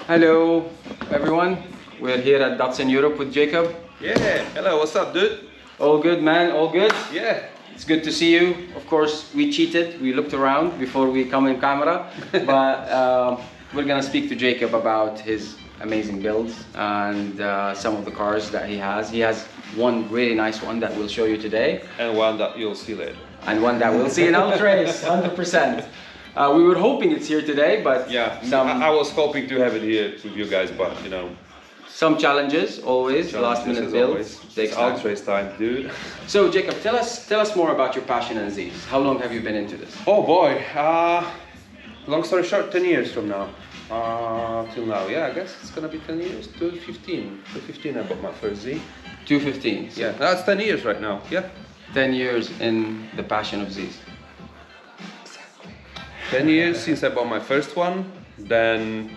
Hello, everyone. We're here at Datsun Europe with Jacob. Yeah, hello, what's up, dude? All good, man, all good? Yeah. It's good to see you. Of course, we cheated. We looked around before we come in camera. But we're gonna speak to Jacob about his amazing builds and some of the cars that he has. He has one really nice one that we'll show you today. And one that you'll see later. And one that we'll see in Ultra Race, 100%. We were hoping it's here today, but Yeah, I was hoping to have it here with you guys, but you know. Some challenges, always, last minute builds. It's Ultra Race time, dude. So Jacob, tell us more about your passion in Z's. How long have you been into this? Oh boy, long story short, 10 years from now. Till now, yeah, I guess it's gonna be 10 years, 2015. 2015 I bought my first Z. 215. So Yeah, that's 10 years right now, yeah. 10 years in the passion of Z's. 10 years since I bought my first one, then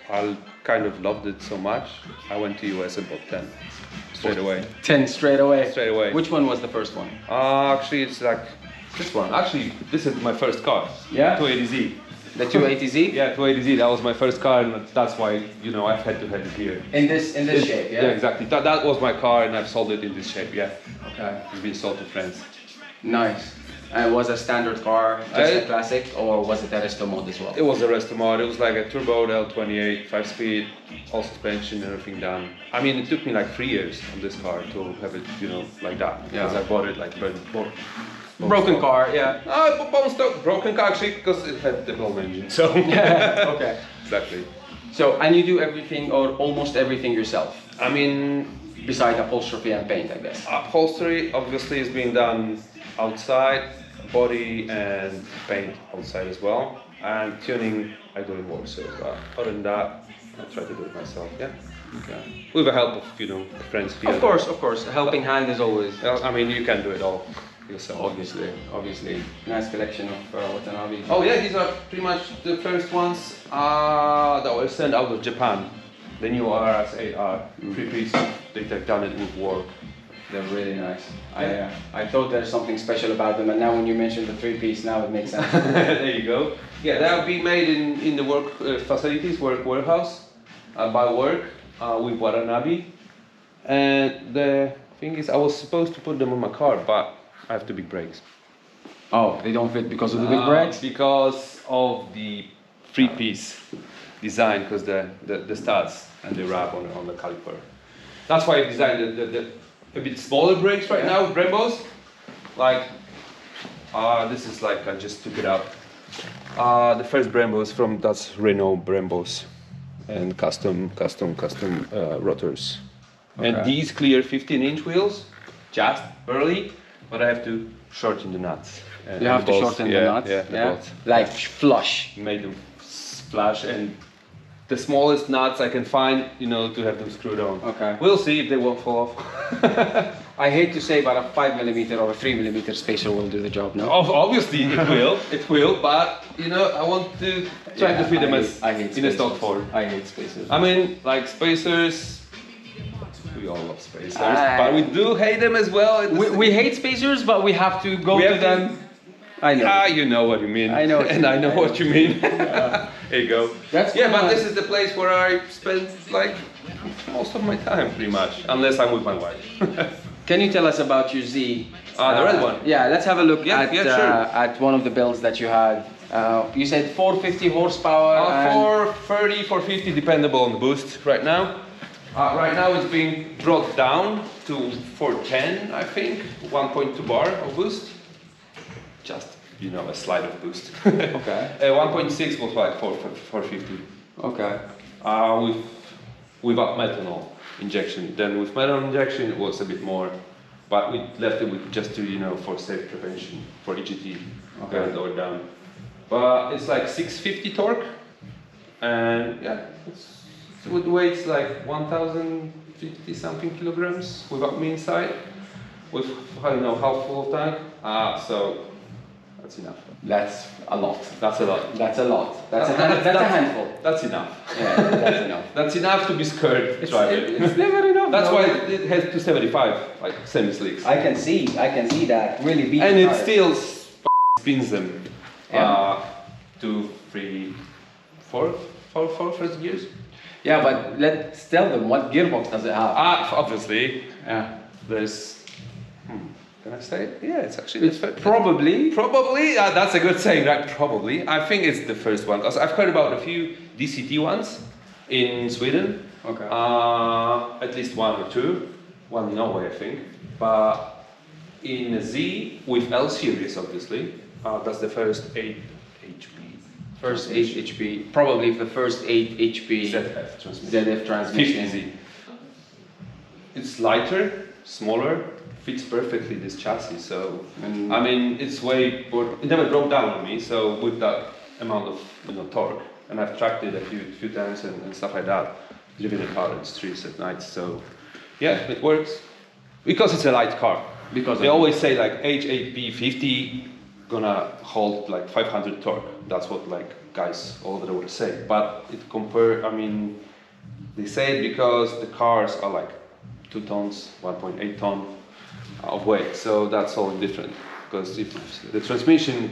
I kind of loved it so much, I went to US and bought 10 straight away. 10 straight away? Straight away. Which one was the first one? Actually, it's like this one. Actually, this is my first car. Yeah? 280Z. The 280Z? Yeah, 280Z. That was my first car, and that's why, you know, I've had to have it here. In this shape, yeah? Yeah, exactly. That was my car, and I've sold it in this shape, yeah. Okay. It's been sold to friends. Nice. And was a standard car, just a classic, or was it a resto mode as well? It was a resto mod. It was like a turbo L28, 5-speed, all suspension, everything done. I mean, it took me like 3 years on this car to have it, you know, like that. Because I bought it like Broken car, yeah. Bone stock, broken car actually, because it had the blown engine. So Yeah, okay. Exactly. So, and you do everything or almost everything yourself? I mean, Beside upholstery and paint, I guess. upholstery obviously is being done outside, body and paint outside as well. And tuning I do in Warsaw. Other than that, I try to do it myself, yeah. Okay. With the help of, you know, friends here. Of course. A helping hand is always. I mean, you can do it all yourself. Obviously. Nice collection of Watanabe. Oh yeah, these are pretty much the first ones that were sent out of Japan. The new RS 8R, 3-piece. They've done it with work. They're really nice. Yeah. I thought there's something special about them, and now when you mention the 3-piece, now it makes sense. There you go. Yeah, they'll be made in the work facilities, warehouse, by work with Watanabe. And the thing is, I was supposed to put them on my car, but I have 2 big brakes. Oh, they don't fit because of the big brakes? Because of the 3-piece design, because the studs and the wrap on the caliper. That's why I designed the a bit smaller brakes right now, Brembos. Like, this is like, I just took it up. The first Brembos that's Renault Brembos. And custom rotors. Okay. And these clear 15-inch wheels, just barely, but I have to shorten the nuts. You have to shorten the nuts? Yeah, the bolts. Like flush. Made them flush, and the smallest nuts I can find, you know, to have them screwed on. Okay. We'll see if they won't fall off. I hate to say, but a 5mm or a 3mm spacer will do the job, no? Obviously it will, but you know, I want to try to fit them in a stock form. I hate spacers. I mean, like spacers, we all love spacers, but we do hate them as well. We hate spacers, but we have to go to them. I know. You know what you mean. I know. And I know what you mean. There you go. That's but this is the place where I spend like most of my time, pretty much, unless I'm with my wife. Can you tell us about your Z? The red one. Yeah, let's have a look Sure. at one of the builds that you had. You said 450 horsepower. 430, 450, dependable on the boost right now. Right now it's being brought down to 410, I think, 1.2 bar of boost. Just, you know, a slide of boost. Okay. 1.6 was like 450. Okay. Without methanol injection. Then with methanol injection it was a bit more, but we left it with just to, you know, for safe prevention, for EGT, or down. But it's like 650 torque, and yeah, with weights like 1,050 something kilograms without me inside, with, I don't know, half full of tank. So that's enough. That's a lot. That's a lot. That's a lot. That's a handful. That's enough. Yeah, that's enough. That's enough to be scared. It's never enough. That's why it has 275, like semi-slicks. I can see that really beat. And it still spins them. Yeah. 2, 3, 4 first gears. Yeah, but let's tell them, what gearbox does it have? Obviously, Yeah. there's. Can I say it? Yeah, it's actually It's probably. Probably, that's a good saying, right? Probably. I think it's the first one because I've heard about a few DCT ones in Sweden. Okay. At least one or two. One in Norway, I think. But in Z with L series, obviously, that's the first 8 HP. First 8 HP, probably the first 8 HP ZF transmission. ZF transmission. 50Z. It's lighter, smaller, fits perfectly this chassis. So, I mean, it's way. It never broke down on me. So with that amount of torque, and I've tracked it a few times and stuff like that. Driven it hard in the streets at night. So, yeah, it works because it's a light car. Because they always say like H8B50 gonna hold like 500 torque. That's what like guys all over the world say. But it I mean, they say it because the cars are like 2 tons, 1.8 ton of weight. So that's all different. Because if the transmission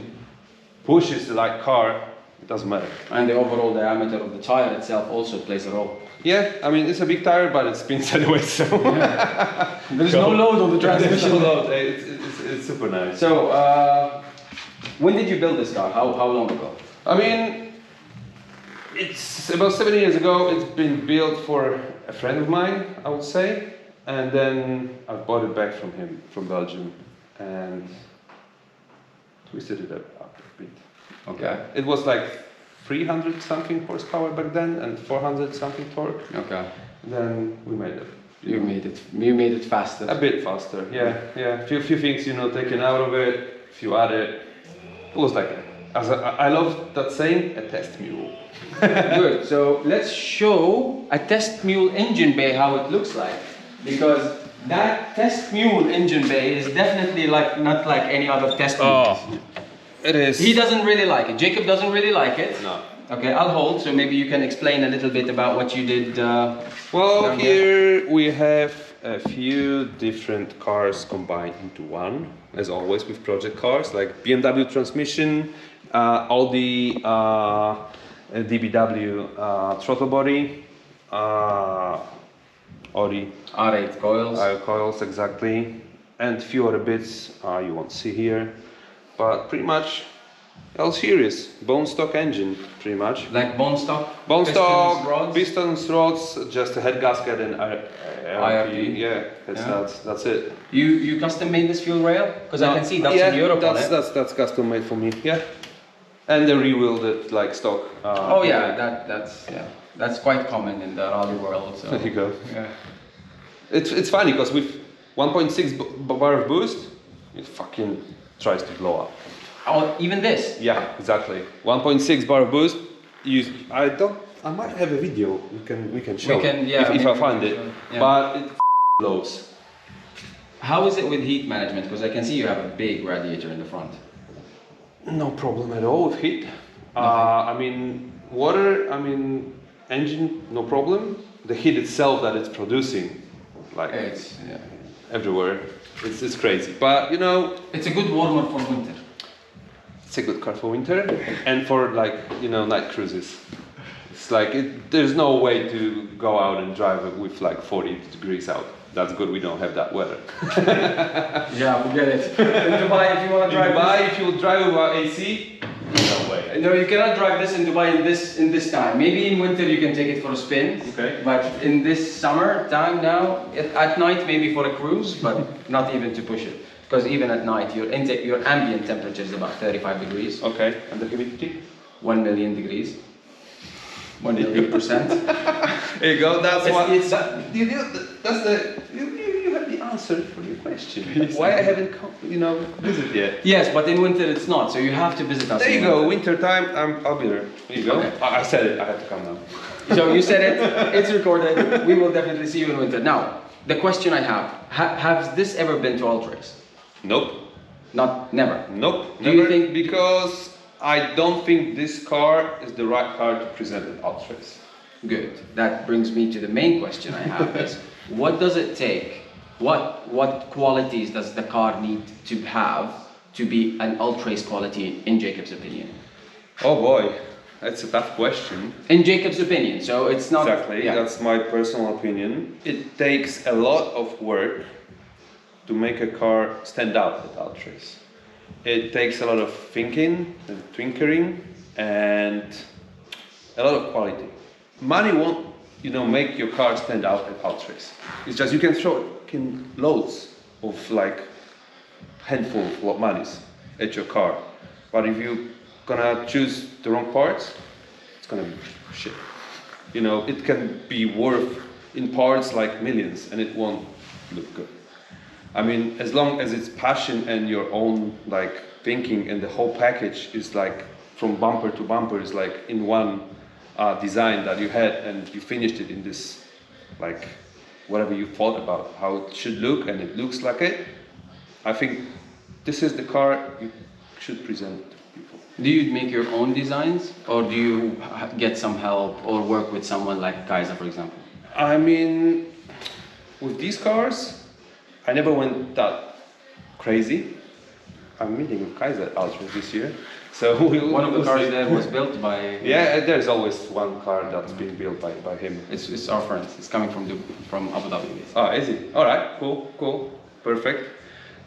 pushes the light car, it doesn't matter. And the overall diameter of the tire itself also plays a role. Yeah, I mean it's a big tire, but it spins anyway. So yeah. There's no load on the transmission. There's no load. It's super nice. So. When did you build this car? How long ago? I mean, it's about 7 years ago. It's been built for a friend of mine, I would say, and then I bought it back from him, from Belgium, and twisted it up a bit. Okay. It was like 300 something horsepower back then, and 400 something torque. Okay. Then we made it. You made it faster. A bit faster, yeah. Few things, taken out of it, few added. It was like, I love that saying, a test mule. Good. So let's show a test mule engine bay how it looks like, because that test mule engine bay is definitely not like any other test mule. It is. He doesn't really like it. Jacob doesn't really like it. No. Okay, I'll hold. So maybe you can explain a little bit about what you did. Well, here we have a few different cars combined into one, as always with project cars, like BMW transmission, Audi DBW throttle body, Audi R8 coils. Coils, exactly, and a few other bits you won't see here, but pretty much L series, bone stock engine, pretty much. Like bone stock? Bone stock, rods? pistons, rods, just a head gasket and IRP. Yeah, that's it. You custom made this fuel rail? Because I can see Datsun Europe on it. That's custom made for me. Yeah, and the re-wheeled it like stock. That's quite common in the rally world. So. There you go. Yeah. It's funny because with 1.6 bar of boost, it fucking tries to blow up. Oh, even this? Yeah, exactly. 1.6 bar of boost. I might have a video we can show. If I find it. Yeah. But it blows. How is it with heat management? Because I can see you have a big radiator in the front. No problem at all with heat. I mean, water. I mean, engine. No problem. The heat itself that it's producing, like everywhere. It's crazy. But it's a good warmer for winter. It's a good car for winter and for night cruises. It's like there's no way to go out and drive it with like 40 degrees out. That's good. We don't have that weather. Yeah, forget it. In Dubai, if you want to drive. In Dubai, if you drive without AC, no way. No, you cannot drive this in Dubai in this time. Maybe in winter you can take it for a spin. Okay. But in this summer time now, at night maybe for a cruise, but not even to push it. Because even at night, your ambient temperature is about 35 degrees. Okay, and the humidity? 1 million degrees. 1 million%. There you go. That's you have the answer for your question. Why I haven't visited yet? Yes, but in winter it's not. So you have to visit us. There you go. Winter time. I'll be there. There you go. Okay. I said it. I have to come now. So you said it. It's recorded. We will definitely see you in winter. Now, the question I have: has this ever been to Ultrace? Nope. Never? Nope. Do you think? Because I don't think this car is the right car to present at Ultrace. Good. That brings me to the main question I have is, what does it take? What qualities does the car need to have to be an Ultrace quality in Jacob's opinion? Oh boy. it's a tough question. In Jacob's opinion, so it's not... Exactly, yeah. that's my personal opinion. It takes a lot of work to make a car stand out at Ultras. It takes a lot of thinking and tinkering and a lot of quality. Money won't, make your car stand out at Ultras. It's just you can throw loads of like handful of monies at your car, but if you're gonna choose the wrong parts, it's gonna be shit. It can be worth in parts like millions, and it won't look good. I mean, as long as it's passion and your own like thinking, and the whole package is like from bumper to bumper is like in one design that you had, and you finished it in this like whatever you thought about how it should look, and it looks like it. I think this is the car you should present to people. Do you make your own designs, or do you get some help or work with someone like Kaiser, for example? I mean, with these cars, I never went that crazy. I'm meeting with Kaiser at Ultra this year, so one of the cars there was built by... Yeah, there's always one car that's being built by him. It's our friend. It's coming from Abu Dhabi. Oh, is it? All right, cool, perfect.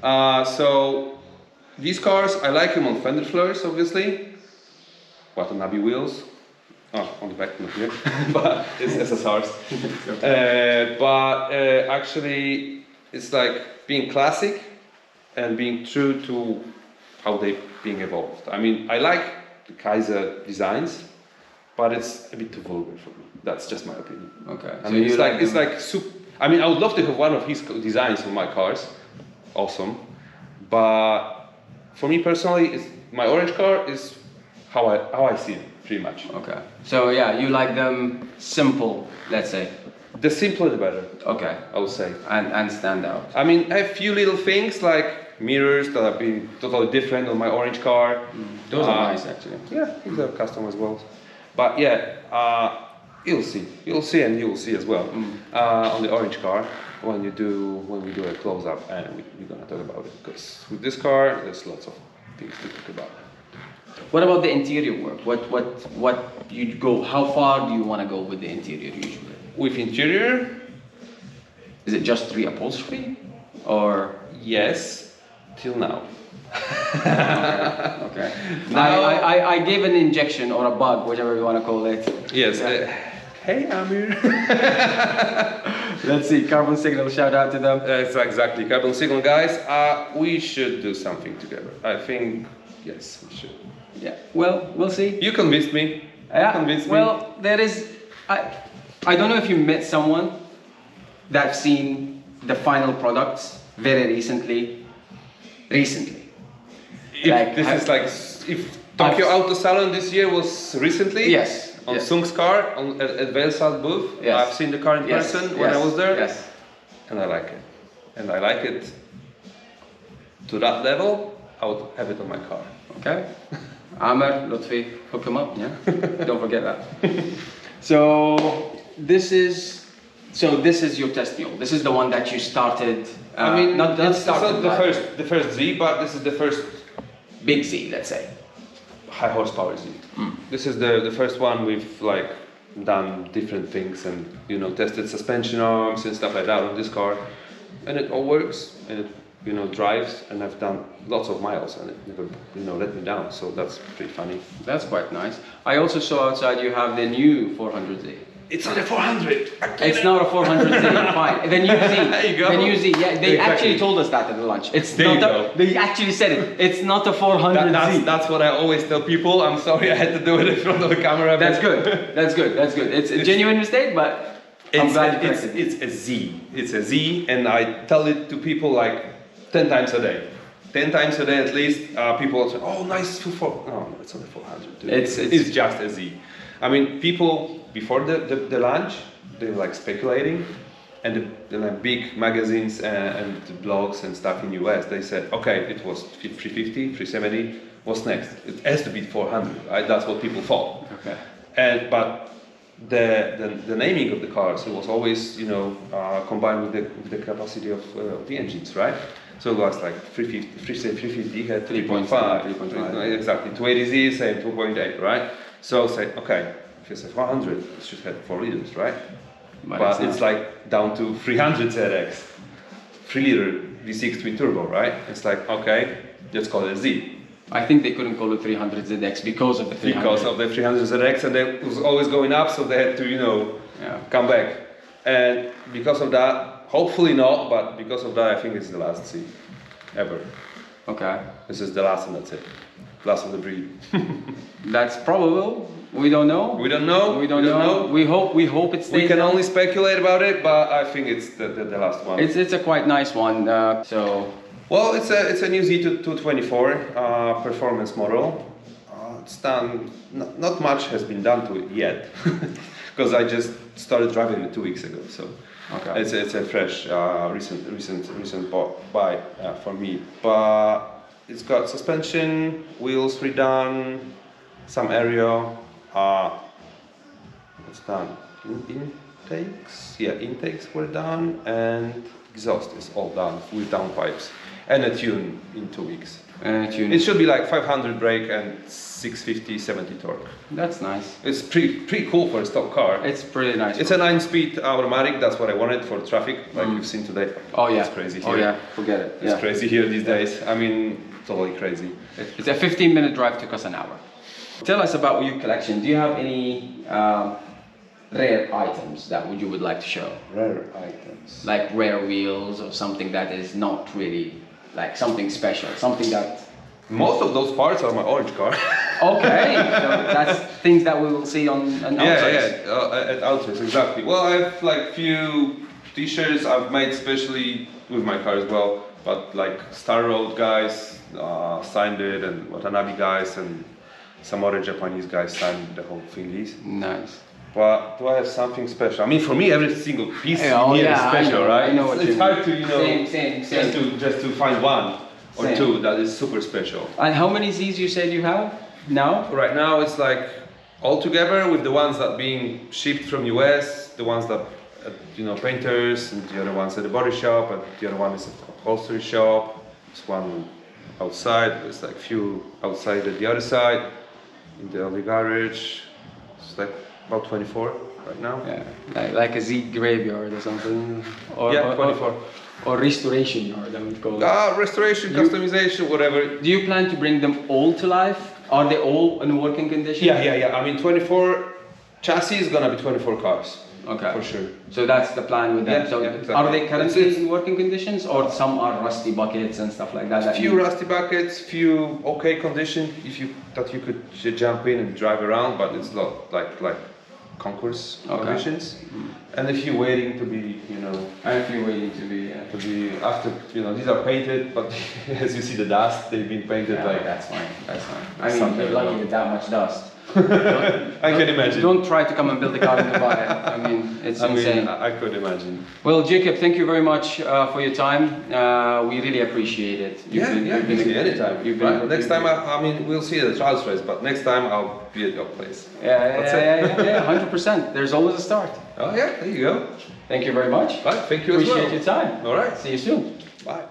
So these cars, I like them on fender flares, obviously. Watanabe wheels. Oh, on the back, not here, but it's SSRs. Actually, it's like being classic and being true to how they're being evolved. I mean, I like the Kaiser designs, but it's a bit too vulgar for me. That's just my opinion. Okay. I mean, it's like super. I mean, I would love to have one of his designs on my cars. Awesome, but for me personally, my orange car is how I see it, pretty much. Okay. So yeah, you like them simple, let's say. The simpler the better. Okay. I would say. And stand out. I mean, I have a few little things like mirrors that have been totally different on my orange car. Those are nice, actually. Yeah, these are custom as well. But yeah, you'll see, and you'll see as well on the orange car when we do a close-up, and we're gonna talk about it, because with this car there's lots of things to talk about. What about the interior work? What you go? How far do you want to go with the interior usually? With interior, is it just reupholstery, or? Yes, till now. Okay. Now, I gave an injection or a bug, whatever you want to call it. Yes. Yeah. Hey, Amir. Let's see, Carbon Signal, shout out to them. Exactly, Carbon Signal guys. We should do something together. I think, yes, we should. Yeah, well, we'll see. You convinced me. Yeah. You convinced me. Well, there is, I don't know if you met someone that's seen the final products very recently. If Tokyo Auto Salon this year was recently? Yes. On yes. Sung's car at Velsat booth. Yes. I've seen the car in person when I was there. Yes. And I like it. And I like it to that level. I would have it on my car. Okay. Amr, Lutfi, hook him up, yeah? Don't forget that. So this is your test mule. This is the one that you started. I mean, not it's started. not the first Z, but this is the first big Z, let's say. High horsepower Z. This is the first one we've like done different things and tested suspension arms and stuff like that on this car, and it all works, and it drives, and I've done lots of miles and it never let me down, so that's pretty funny. That's quite nice. I also saw outside you have the new 400Z. It's not a 400. It's not a 400Z. Fine. The new Z. There you go. The new Z. Yeah, they Exactly. actually told us that at the lunch. It's there not. They actually said it. It's not a 400Z. That's what I always tell people. I'm sorry I had to do it in front of the camera. That's good. That's good. That's good. It's a genuine mistake, but I'm glad you corrected me. It's a Z. It's a Z, and I tell it to people like 10 times a day. 10 times a day at least. People say, "Oh, nice 240." No, it's not a 400. Dude. It's just a Z. I mean, people before the launch, they were like speculating, and the big magazines and blogs and stuff in US, they said, okay, it was 350, 370. What's next? It has to be 400. Right? That's what people thought. Okay. But the naming of the cars, it was always combined with the capacity of the engines, right? So it was like 350 had 3.5, 3.5. exactly. 280Z, same 2.8, right? So I say, okay, if you say 400, it should have 4 liters, right? But It's like down to 300 ZX, 3 liter V6 twin turbo, right? It's like, okay, let's call it a Z. I think they couldn't call it 300 ZX because of the 300. Because of the 300 ZX, and it was always going up, so they had to, come back. And because of that, hopefully not, but because of that, I think it's the last Z ever. Okay. This is the last, and that's it. Last of the breed. That's probable. We don't know. We don't know. We don't know. We hope it stays. We can down. only speculate about it, but I think it's the last one. It's a quite nice one. So. Well, it's a new Z224 performance model. It's done. Not much has been done to it yet, because I just started driving it 2 weeks ago. So okay. it's a fresh, recent buy for me. But it's got suspension, wheels redone, some area. What's done? Intakes. Yeah, intakes were done, and exhaust is all done with downpipes. And a tune in 2 weeks. It should be like 500 brake and 650, 70 torque. That's nice. It's pretty cool for a stock car. It's pretty nice. It's a 9-speed automatic. That's what I wanted for traffic, like we've seen today. Oh yeah. It's crazy here. Oh yeah. Forget it. It's crazy here these days. I mean, totally crazy. It's a 15-minute drive. Took us an hour. Tell us about your collection. Do you have any rare items that you would like to show? Rare items. Like rare wheels or something that is not really like something special, something that... Most of those parts are my orange car. Okay, so that's things that we will see on outrace. At outrace, exactly. Well, I have like few t-shirts I've made specially with my car as well, but like Star Road guys signed it, and Watanabe guys, and some other Japanese guys signed the whole thingies. Nice. But do I have something special? I mean, for me, every single piece is special, right? I know what it's hard to, same. Just to find one or Same. two that is super special. And how many Z's you said you have now? Right now, it's like all together with the ones that being shipped from US, the ones that painters, and the other ones at the body shop, and the other one is at the upholstery shop. There's one outside. There's like few outside at the other side in the other garage. It's like about 24 right now. Yeah, like a Z graveyard or something. Or, 24. Or restoration yard, I would call it. Restoration, customization, whatever. Do you plan to bring them all to life? Are they all in working condition? Yeah. I mean, 24 chassis is gonna be 24 cars. Okay. For sure. So that's the plan with them. So exactly. Are they currently in working conditions, or some are rusty buckets and stuff like that? Few rusty buckets, few okay condition that you could jump in and drive around, but it's not like concourse conditions. And a few waiting to be, And a few waiting to be after, these are painted, but as you see the dust, they've been painted like. That's fine. I mean, you're lucky with that much dust. I can imagine. Don't try to come and build a car in Dubai. I mean, it's insane. I could imagine. Well, Jacob, thank you very much for your time. We really appreciate it. You've been anytime. Right. Next time, I mean, we'll see the trials race, but next time I'll be at your place. Yeah, 100%. There's always a start. Oh yeah, there you go. Thank you very much. Bye. Thank you as well. Appreciate your time. All right. See you soon. Bye.